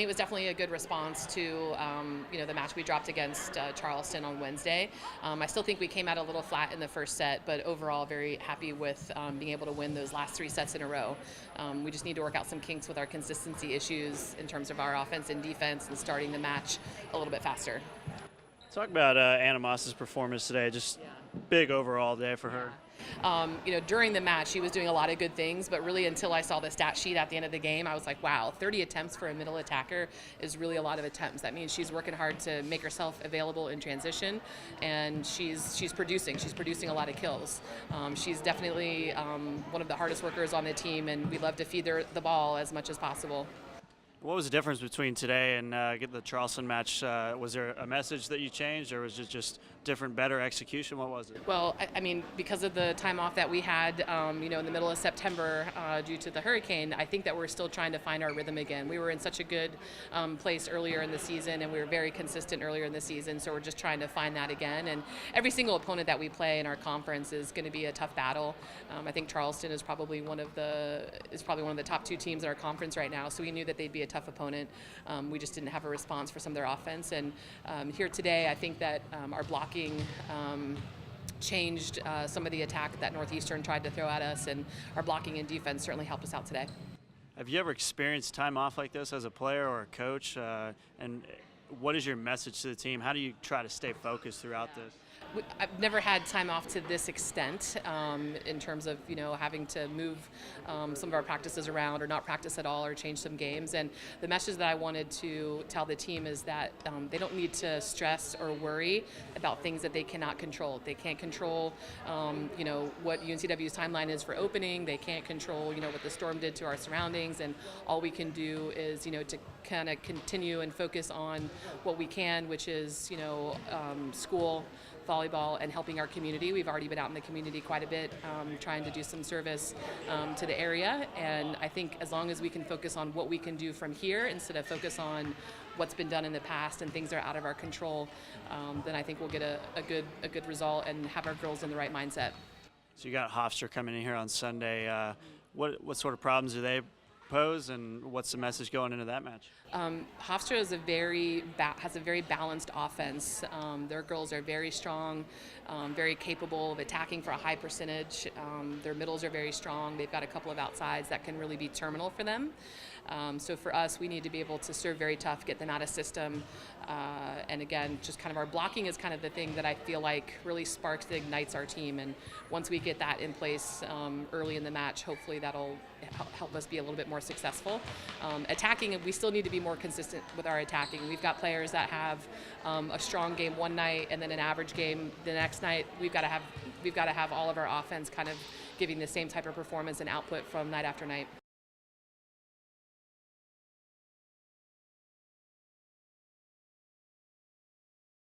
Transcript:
mean, it was definitely a good response to the match we dropped against Charleston on Wednesday. I still think we came out a little flat in the first set, but overall very happy with being able to win those last 3 sets in a row. We just need to work out some kinks with our consistency issues in terms of our offense and defense and starting the match a little bit faster. Talk about Anna Moss's performance today. Just big overall day for her. During the match, she was doing a lot of good things, but really until I saw the stat sheet at the end of the game, I was like, wow, 30 attempts for a middle attacker is really a lot of attempts. That means she's working hard to make herself available in transition, and she's producing. She's producing a lot of kills. She's definitely one of the hardest workers on the team, and we love to feed her the ball as much as possible. What was the difference between today and get the Charleston match? Was there a message that you changed, or was it just different, better execution? What was it? Well, I mean, because of the time off that we had, in the middle of September due to the hurricane, I think that we're still trying to find our rhythm again. We were in such a good place earlier in the season, and we were very consistent earlier in the season, so we're just trying to find that again. And every single opponent that we play in our conference is going to be a tough battle. I think Charleston is probably one of the top 2 teams in our conference right now, so we knew that they'd be a tough opponent. We just didn't have a response for some of their offense, and here today I think that our blocking changed some of the attack that Northeastern tried to throw at us, and our blocking and defense certainly helped us out today. Have you ever experienced time off like this as a player or a coach? And what is your message to the team? How do you try to stay focused throughout this? I've never had time off to this extent in terms of having to move some of our practices around or not practice at all or change some games. And the message that I wanted to tell the team is that they don't need to stress or worry about things that they cannot control. They can't control what UNCW's timeline is for opening. They can't control what the storm did to our surroundings. And all we can do is to kind of continue and focus on what we can, which is school, volleyball, and helping our community. We've already been out in the community quite a bit, trying to do some service to the area, and I think as long as we can focus on what we can do from here instead of focus on what's been done in the past and things that are out of our control, then I think we'll get a good result and have our girls in the right mindset. So you got Hofstra coming in here on Sunday. What sort of problems do they pose, and what's the message going into that match? Hofstra is has a very balanced offense. Their girls are very strong, very capable of attacking for a high percentage. Their middles are very strong. They've got a couple of outsides that can really be terminal for them. So for us, we need to be able to serve very tough, get them out of system, and again, just kind of our blocking is kind of the thing that I feel like really sparks and ignites our team. And once we get that in place early in the match, hopefully that'll help us be a little bit more successful. Attacking, we still need to be more consistent with our attacking. We've got players that have a strong game one night and then an average game the next night. We've got to have all of our offense kind of giving the same type of performance and output from night after night.